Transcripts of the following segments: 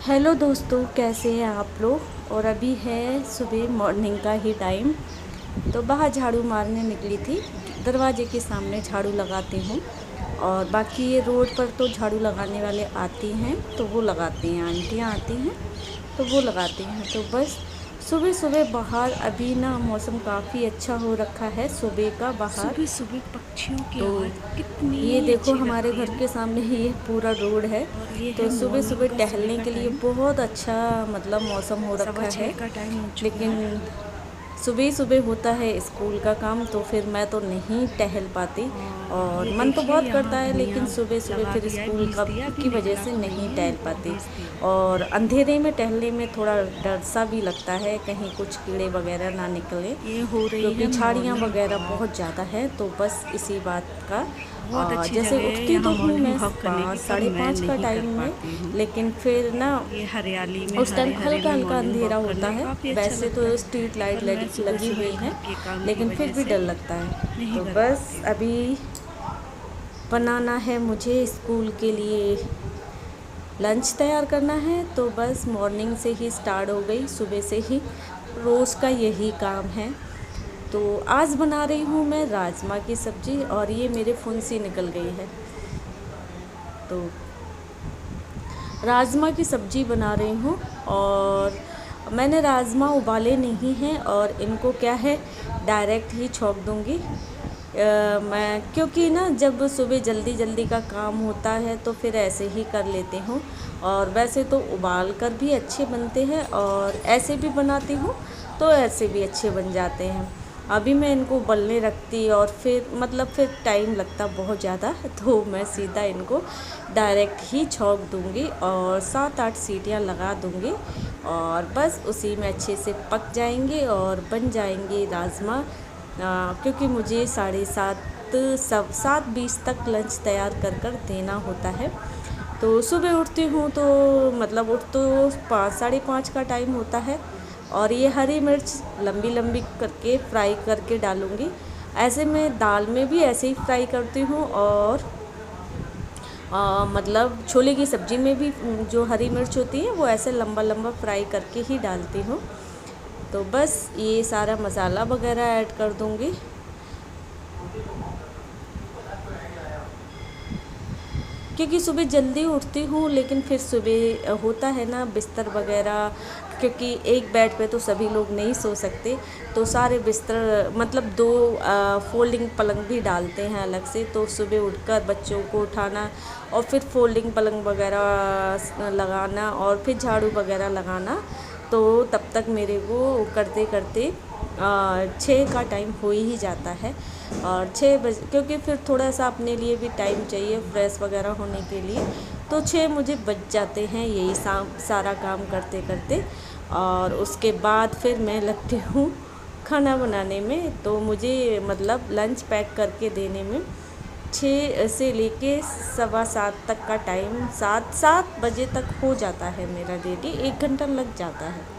Hello दोस्तों, कैसे हैं आप लोग। और अभी है सुबह मॉर्निंग का ही टाइम। तो बाहर झाड़ू मारने निकली थी। दरवाजे के सामने झाड़ू लगाती हूँ और बाकी ये रोड पर तो झाड़ू लगाने वाले आती हैं तो वो लगाती हैं, आंटियाँ आती हैं तो वो लगाती हैं। तो बस सुबह सुबह बाहर अभी ना मौसम काफ़ी अच्छा हो रखा है सुबह का बाहर। सुबह सुबह पक्षियों की तो आवाज़ ये कितनी देखो अच्छी हमारे लगती है घर ना। के सामने ही ये पूरा रोड है। और ये तो है सुबह मॉर्निंग सुबह का, सुबह टहलने का के लिए टाइम। बहुत अच्छा मतलब मौसम हो सवा रखा छः है। का टाइम हो चुका लेकिन है। सुबह ही सुबह होता है स्कूल का काम तो फिर मैं तो नहीं टहल पाती। और और ये मन तो देखिए बहुत करता यहाँ है धनिया लेकिन सुबह सुबह लगा फिर दिया है, स्कूल बीज का दिया, अभी की वजह निकला से तो नहीं नहीं है, टहल पाती। बीज दिया है। और अंधेरे में टहलने में थोड़ा डर सा भी लगता है, कहीं कुछ कीड़े वगैरह ना निकले, ये हो रही क्योंकि है झाड़ियाँ मॉर्निंग वगैरह बहुत वॉक। ज़्यादा है। तो बस इसी बात का बहुत अच्छी जैसे जगह है उठती यहाँ तो हूँ मॉर्निंग मैं वॉक करने की, 5 पर साढ़े मैं 5 का नहीं कर टाइम में। पाती हूँ। लेकिन फिर ना ये हरियाली में, उस टाइम हरे हरे हल्का में हल्का मॉर्निंग अंधेरा वॉक होता करना है। काफ़ी अच्छा वैसे लगता तो है। स्ट्रीट पर लाइट मैं सुबह लगी हुई सुबह है घर के काम की लेकिन फिर वजह भी से डर लगता है। नहीं तो कर बस पाती हूँ। अभी बनाना है मुझे स्कूल के लिए, लंच तैयार करना है। तो बस मॉर्निंग से ही स्टार्ट हो गई, सुबह से ही रोज़ का यही काम है। तो आज बना रही हूँ मैं राजमा की सब्ज़ी और ये मेरे फुंसी निकल गई है। तो राजमा की सब्ज़ी बना रही हूँ और मैंने राजमा उबाले नहीं हैं और इनको क्या है डायरेक्ट ही छौंक दूँगी। मैं क्योंकि ना जब सुबह जल्दी जल्दी का काम होता है तो फिर ऐसे ही कर लेती हूँ। और वैसे तो उबाल कर भी अच्छे बनते हैं और ऐसे भी बनाती हूँ तो ऐसे भी अच्छे बन जाते हैं। अभी मैं इनको उबलने रखती और फिर टाइम लगता बहुत ज़्यादा, तो मैं सीधा इनको डायरेक्ट ही छौंक दूँगी और 7-8 सीटियाँ लगा दूँगी और बस उसी में अच्छे से पक जाएंगे और बन जाएंगे राजमा। क्योंकि मुझे 7:20 तक लंच तैयार कर कर देना होता है। तो सुबह उठती हूँ तो मतलब उठ तो 5 साढ़े 5 का टाइम होता है। और ये हरी मिर्च लंबी लंबी करके फ्राई करके डालूँगी। ऐसे में दाल में भी ऐसे ही फ्राई करती हूँ और मतलब छोले की सब्ज़ी में भी जो हरी मिर्च होती है वो ऐसे लंबा लंबा फ्राई करके ही डालती हूँ। तो बस ये सारा मसाला वगैरह ऐड कर दूँगी। क्योंकि सुबह जल्दी उठती हूँ लेकिन फिर सुबह होता है ना बिस्तर वगैरह, क्योंकि एक बेड पे तो सभी लोग नहीं सो सकते। तो सारे बिस्तर मतलब 2 फोल्डिंग पलंग भी डालते हैं अलग से। तो सुबह उठकर बच्चों को उठाना और फिर फोल्डिंग पलंग वगैरह लगाना और फिर झाड़ू वगैरह लगाना, तो तब तक मेरे को करते करते 6 का टाइम हो ही जाता है। और 6 बजे क्योंकि फिर थोड़ा सा अपने लिए भी टाइम चाहिए फ्रेश वगैरह होने के लिए। तो 6 मुझे बज जाते हैं यही सारा काम करते करते। और उसके बाद फिर मैं लगती हूँ खाना बनाने में। तो मुझे मतलब लंच पैक करके देने में 6 से लेके 7:15 तक का टाइम, 7 बजे तक हो जाता है मेरा रेडी, 1 घंटा लग जाता है।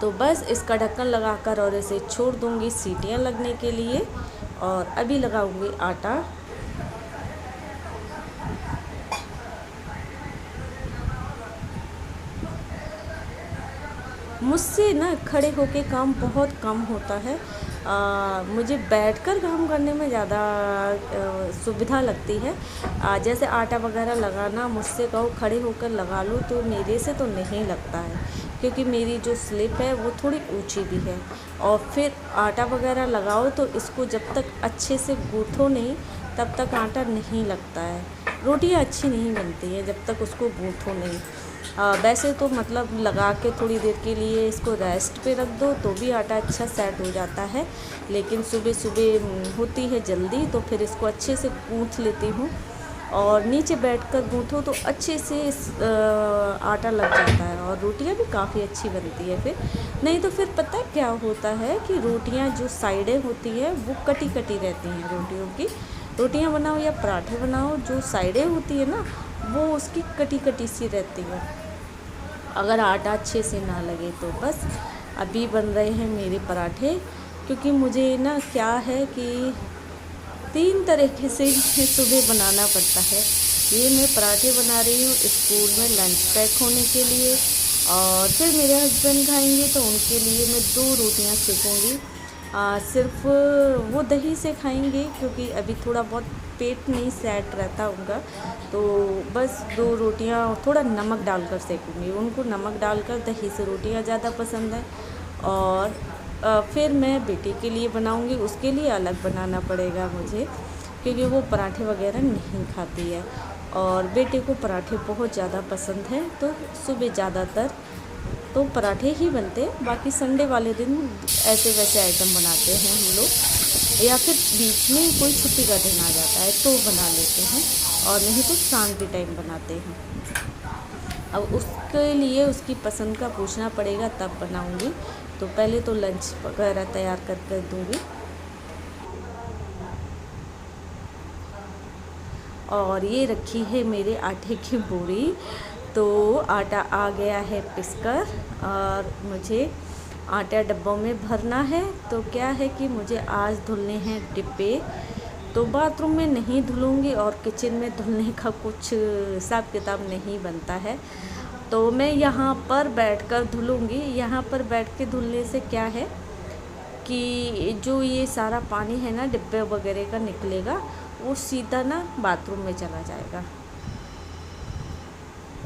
तो बस इसका ढक्कन लगाकर और इसे छोड़ दूंगी सीटियां लगने के लिए। और अभी लगाऊंगी आटा। मुझसे ना खड़े होके काम बहुत कम होता है। मुझे बैठकर काम करने में ज़्यादा सुविधा लगती है। जैसे आटा वगैरह लगाना मुझसे कहो खड़े होकर लगा लो तो मेरे से तो नहीं लगता है, क्योंकि मेरी जो स्लिप है वो थोड़ी ऊंची भी है। और फिर आटा वगैरह लगाओ तो इसको जब तक अच्छे से गूँथो नहीं तब तक आटा नहीं लगता है। रोटियां अच्छी नहीं बनती हैं जब तक उसको गूँथो नहीं। वैसे तो मतलब लगा के थोड़ी देर के लिए इसको रेस्ट पे रख दो तो भी आटा अच्छा सेट हो जाता है। लेकिन सुबह सुबह होती है जल्दी तो फिर इसको अच्छे से गूँथ लेती हूँ और नीचे बैठकर गूँथो तो अच्छे से आटा लग जाता है और रोटियां भी काफ़ी अच्छी बनती है। फिर नहीं तो फिर पता है क्या होता है कि रोटियां जो साइडें होती है वो कटी कटी रहती हैं रोटियों की। रोटियां बनाओ या पराठे बनाओ, जो साइडें होती है ना वो उसकी कटी कटी सी रहती है अगर आटा अच्छे से ना लगे तो। बस अभी बन रहे हैं मेरे पराठे, क्योंकि मुझे ना क्या है कि 3 तरीके से सुबह बनाना पड़ता है। ये मैं पराठे बना रही हूँ स्कूल में लंच पैक होने के लिए, और फिर मेरे हस्बैंड खाएंगे तो उनके लिए मैं 2 रोटियाँ सेकूँगी। सिर्फ वो दही से खाएंगे क्योंकि अभी थोड़ा बहुत पेट नहीं सेट रहता उनका, तो बस 2 रोटियाँ थोड़ा नमक डालकर सेकूँगी। उनको नमक डालकर दही से रोटियाँ ज़्यादा पसंद है। और फिर मैं बेटे के लिए बनाऊँगी, उसके लिए अलग बनाना पड़ेगा मुझे क्योंकि वो पराठे वगैरह नहीं खाती है, और बेटे को पराठे बहुत ज़्यादा पसंद है, तो सुबह ज़्यादातर तो पराठे ही बनते हैं। बाकी संडे वाले दिन ऐसे वैसे आइटम बनाते हैं हम लोग, या फिर बीच में कोई छुट्टी का दिन आ जाता है तो बना लेते हैं, और नहीं तो शाम के टाइम बनाते हैं। अब उसके लिए उसकी पसंद का पूछना पड़ेगा तब बनाऊंगी। तो पहले तो लंच वगैरह तैयार कर दूंगी। और ये रखी है मेरे आटे की बोरी, तो आटा आ गया है पिसकर, और मुझे आटा डब्बों में भरना है। तो क्या है कि मुझे आज धुलने हैं डिब्बे, तो बाथरूम में नहीं धुलूँगी और किचन में धुलने का कुछ हिसाब किताब नहीं बनता है, तो मैं यहाँ पर बैठकर धुलूँगी। यहाँ पर बैठ के धुलने से क्या है कि जो ये सारा पानी है ना डिब्बे वगैरह का निकलेगा, वो सीधा ना बाथरूम में चला जाएगा।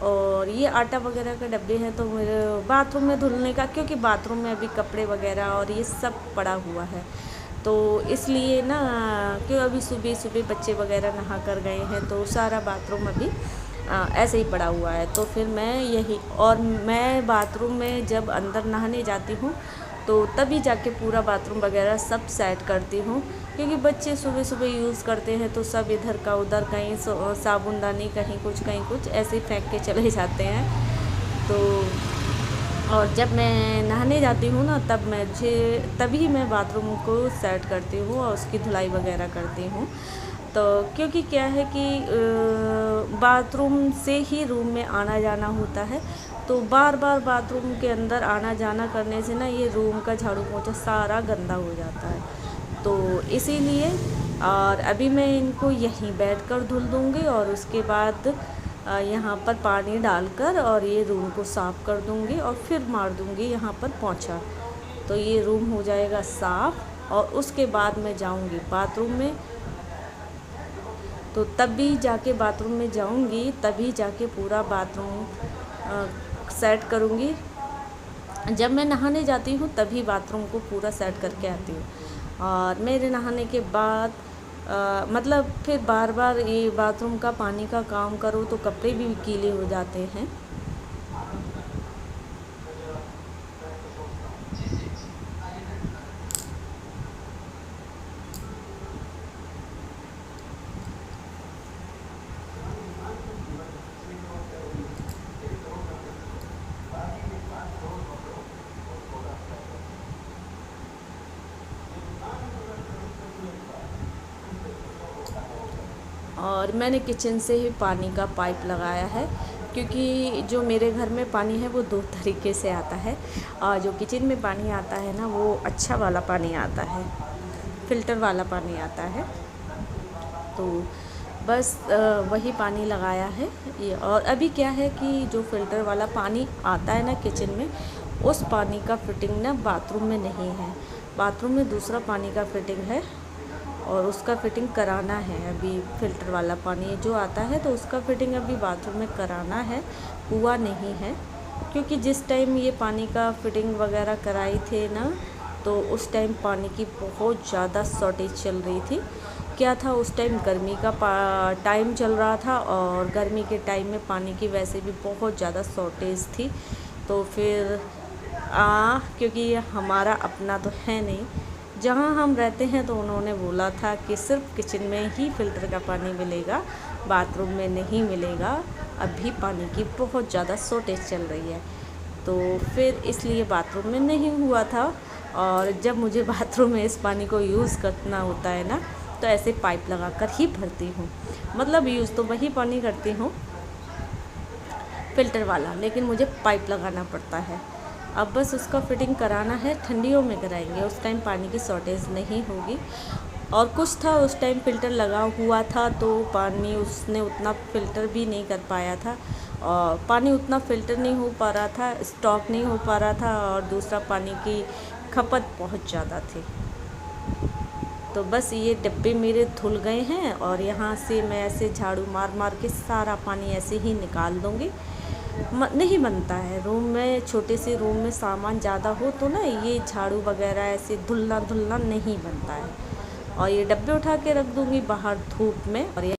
और ये आटा वगैरह का डब्बे हैं तो मेरे बाथरूम में धुलने का, क्योंकि बाथरूम में अभी कपड़े वगैरह और ये सब पड़ा हुआ है, तो इसलिए ना क्यों अभी सुबह सुबह बच्चे वगैरह नहा कर गए हैं, तो सारा बाथरूम अभी ऐसे ही पड़ा हुआ है। तो फिर मैं यही, और मैं बाथरूम में जब अंदर नहाने जाती हूँ तो तभी जाके पूरा बाथरूम वगैरह सब सेट करती हूँ, क्योंकि बच्चे सुबह सुबह यूज़ करते हैं तो सब इधर का उधर, कहीं साबुनदानी कहीं कुछ ऐसे ही फेंक के चले जाते हैं। तो और जब मैं नहाने जाती हूँ ना तभी मैं बाथरूम को सेट करती हूँ और उसकी धुलाई वगैरह करती हूँ। तो क्योंकि क्या है कि बाथरूम से ही रूम में आना जाना होता है, तो बार बार बाथरूम के अंदर आना जाना करने से ना ये रूम का झाड़ू पोंछा सारा गंदा हो जाता है, तो इसीलिए। और अभी मैं इनको यहीं बैठकर धुल दूँगी, और उसके बाद यहाँ पर पानी डालकर और ये रूम को साफ़ कर दूँगी, और फिर मार दूँगी यहाँ पर पोंछा, तो ये रूम हो जाएगा साफ़। और उसके बाद मैं जाऊँगी बाथरूम में, तो तभी जाके बाथरूम में जाऊँगी, तभी जाके पूरा बाथरूम सेट करूँगी। जब मैं नहाने जाती हूँ तभी बाथरूम को पूरा सेट करके आती हूँ, और मेरे नहाने के बाद मतलब फिर बार बार ये बाथरूम का पानी का काम करो तो कपड़े भी गीले हो जाते हैं। और मैंने किचन से ही पानी का पाइप लगाया है, क्योंकि जो मेरे घर में पानी है वो 2 तरीके से आता है, और जो किचन में पानी आता है ना वो अच्छा वाला पानी आता है, फ़िल्टर वाला पानी आता है, तो बस वही पानी लगाया है ये। और अभी क्या है कि जो फ़िल्टर वाला पानी आता है ना किचन में, उस पानी का फ़िटिंग ना बाथरूम में नहीं है, बाथरूम में दूसरा पानी का फ़िटिंग है, और उसका फ़िटिंग कराना है। अभी फ़िल्टर वाला पानी जो आता है तो उसका फ़िटिंग अभी बाथरूम में कराना है, हुआ नहीं है, क्योंकि जिस टाइम ये पानी का फ़िटिंग वगैरह कराई थे ना, तो उस टाइम पानी की बहुत ज़्यादा शॉर्टेज चल रही थी। क्या था उस टाइम गर्मी का टाइम चल रहा था, और गर्मी के टाइम में पानी की वैसे भी बहुत ज़्यादा शॉर्टेज थी, तो फिर क्योंकि ये हमारा अपना तो है नहीं, जहाँ हम रहते हैं, तो उन्होंने बोला था कि सिर्फ किचन में ही फ़िल्टर का पानी मिलेगा, बाथरूम में नहीं मिलेगा, अभी पानी की बहुत ज़्यादा शॉर्टेज चल रही है, तो फिर इसलिए बाथरूम में नहीं हुआ था। और जब मुझे बाथरूम में इस पानी को यूज़ करना होता है ना, तो ऐसे पाइप लगा कर ही भरती हूँ, मतलब यूज़ तो वही पानी करती हूँ फ़िल्टर वाला, लेकिन मुझे पाइप लगाना पड़ता है। अब बस उसका फ़िटिंग कराना है, ठंडियों में कराएंगे, उस टाइम पानी की शॉर्टेज नहीं होगी। और कुछ था उस टाइम फ़िल्टर लगा हुआ था तो पानी उसने उतना फ़िल्टर भी नहीं कर पाया था, और पानी उतना फ़िल्टर नहीं हो पा रहा था, स्टॉक नहीं हो पा रहा था, और दूसरा पानी की खपत बहुत ज़्यादा थी। तो बस ये डिब्बे मेरे धुल गए हैं और यहाँ से मैं ऐसे झाड़ू मार मार के सारा पानी ऐसे ही निकाल दूँगी। नहीं बनता है रूम में, छोटे से रूम में सामान ज़्यादा हो तो ना ये झाड़ू वगैरह ऐसे धुलना धुलना नहीं बनता है। और ये डब्बे उठा के रख दूँगी बाहर धूप में, और ये